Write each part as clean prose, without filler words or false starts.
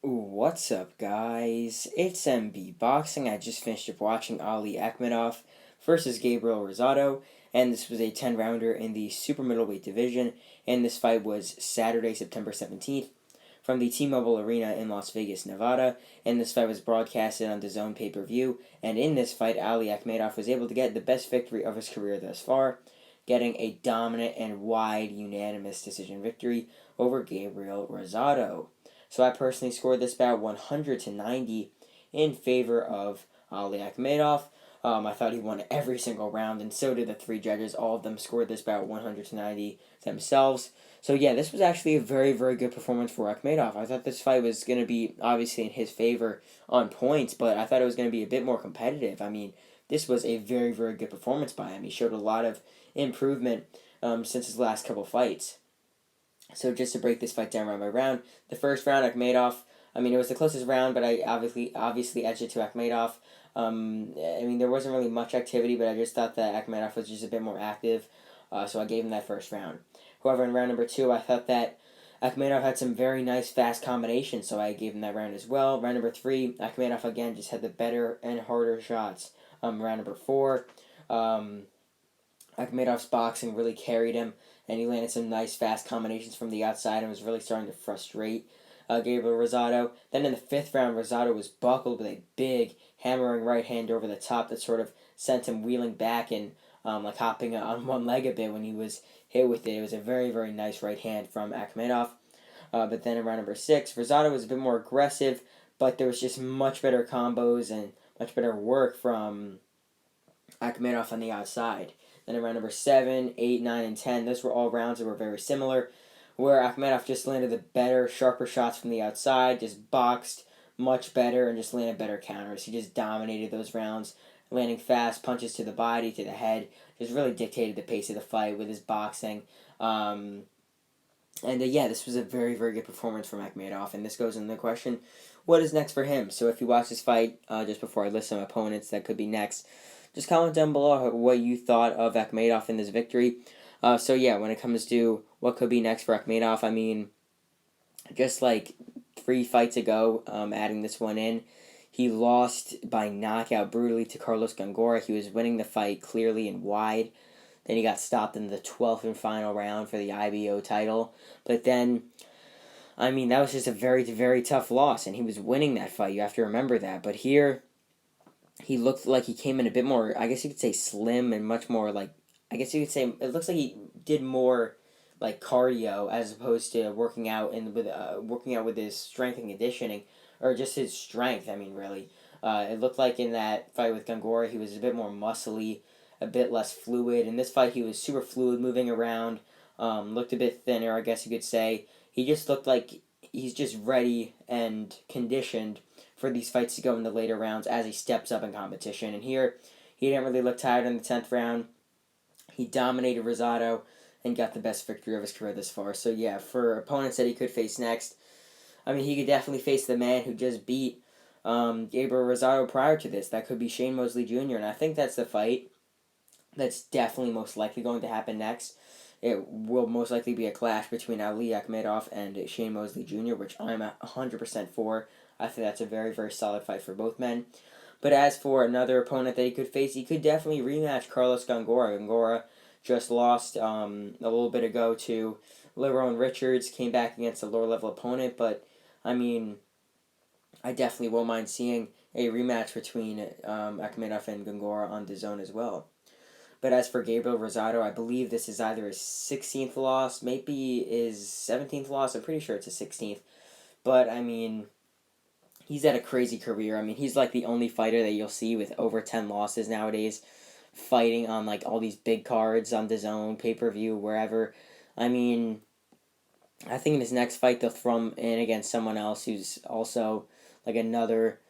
What's up, guys? It's MB Boxing. I just finished up watching Ali Akhmedov versus Gabriel Rosado, and this was a 10-rounder in the super middleweight division, and this fight was Saturday, September 17th, from the T-Mobile Arena in Las Vegas, Nevada, and this fight was broadcasted on DAZN pay-per-view, and in this fight, Ali Akhmedov was able to get the best victory of his career thus far, getting a dominant and wide unanimous decision victory over Gabriel Rosado. So I personally scored this bout 100-90 in favor of Ali Akhmedov. I thought he won every single round, and so did the three judges. All of them scored this bout 100-90 themselves. So yeah, this was actually a very, very good performance for Akhmedov. I thought this fight was going to be obviously in his favor on points, but I thought it was going to be a bit more competitive. I mean, this was a very, very good performance by him. He showed a lot of improvement since his last couple fights. So just to break this fight down round by round, the first round Akhmedov, it was the closest round, but I obviously edged it to Akhmedov. There wasn't really much activity, but I just thought that Akhmedov was just a bit more active, so I gave him that first round. However, in round number 2, I thought that Akhmedov had some very nice fast combinations, so I gave him that round as well. Round number 3, Akhmedov again just had the better and harder shots. Round number 4, Akhmedov's boxing really carried him, and he landed some nice fast combinations from the outside and was really starting to frustrate Gabriel Rosado. Then in the 5th round, Rosado was buckled with a big hammering right hand over the top that sort of sent him wheeling back and hopping on one leg a bit when he was hit with it. It was a very, very nice right hand from Akhmedov. But then in round number 6, Rosado was a bit more aggressive, but there was just much better combos and much better work from Akhmedov on the outside. Then in round number 7, 8, 9, and 10, those were all rounds that were very similar, where Akhmedov just landed the better, sharper shots from the outside, just boxed much better, and just landed better counters. He just dominated those rounds, landing fast punches to the body, to the head, just really dictated the pace of the fight with his boxing. This was a very, very good performance from Akhmedov, and this goes into the question, what is next for him? So if you watch this fight, just before I list some opponents that could be next, just comment down below what you thought of Akhmedov in this victory. When it comes to what could be next for Akhmedov, just like 3 fights ago, adding this one in, he lost by knockout brutally to Carlos Gongora. He was winning the fight clearly and wide. Then he got stopped in the 12th and final round for the IBO title. But then, that was just a very, very tough loss, and he was winning that fight. You have to remember that. But here, he looked like he came in a bit more, I guess you could say, slim and much more it looks like he did more like cardio as opposed to working out with his strength and conditioning, or just his strength. Really, it looked like in that fight with Gongora he was a bit more muscly, a bit less fluid. In this fight he was super fluid, moving around, looked a bit thinner, I guess you could say. He just looked like he's just ready and conditioned for these fights to go in the later rounds as he steps up in competition. And here, he didn't really look tired in the 10th round. He dominated Rosado and got the best victory of his career this far. So yeah, for opponents that he could face next, he could definitely face the man who just beat Gabriel Rosado prior to this. That could be Shane Mosley Jr., and I think that's the fight that's definitely most likely going to happen next. It will most likely be a clash between Ali Akhmedov and Shane Mosley Jr., which I'm 100% for. I think that's a very, very solid fight for both men. But as for another opponent that he could face, he could definitely rematch Carlos Gongora. Gongora just lost a little bit ago to Lerone Richards, came back against a lower-level opponent, but, I definitely won't mind seeing a rematch between Akhmedov and Gongora on DAZN as well. But as for Gabriel Rosado, I believe this is either his 16th loss, maybe his 17th loss. I'm pretty sure it's his 16th. But, he's had a crazy career. He's like the only fighter that you'll see with over 10 losses nowadays, fighting on like all these big cards on DAZN, pay-per-view, wherever. I think in his next fight they'll throw him in against someone else who's also like another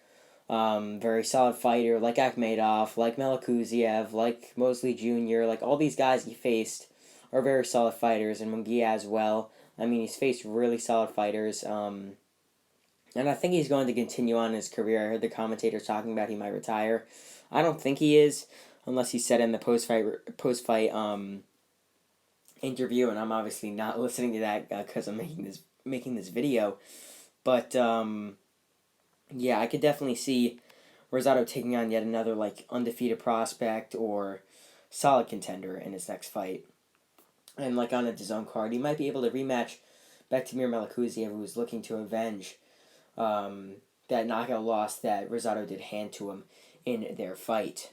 very solid fighter, like Akhmedov, like Melikuziev, like Mosley Jr., like all these guys he faced are very solid fighters, and Munguia as well. He's faced really solid fighters, and I think he's going to continue on in his career. I heard the commentators talking about he might retire. I don't think he is, unless he said in the post-fight interview, and I'm obviously not listening to that because I'm making this video. But yeah, I could definitely see Rosado taking on yet another like undefeated prospect or solid contender in his next fight. And like on a DAZN card, he might be able to rematch Bektimir Melikuziev, who was looking to avenge that knockout loss that Rosado did hand to him in their fight.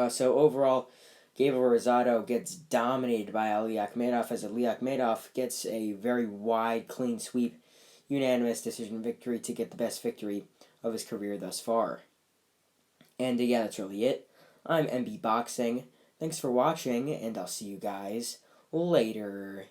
So overall, Gabriel Rosado gets dominated by Ali Akhmedov as Ali Akhmedov gets a very wide, clean sweep, unanimous decision victory to get the best victory of his career thus far. And yeah, that's really it. I'm MB Boxing. Thanks for watching, and I'll see you guys later.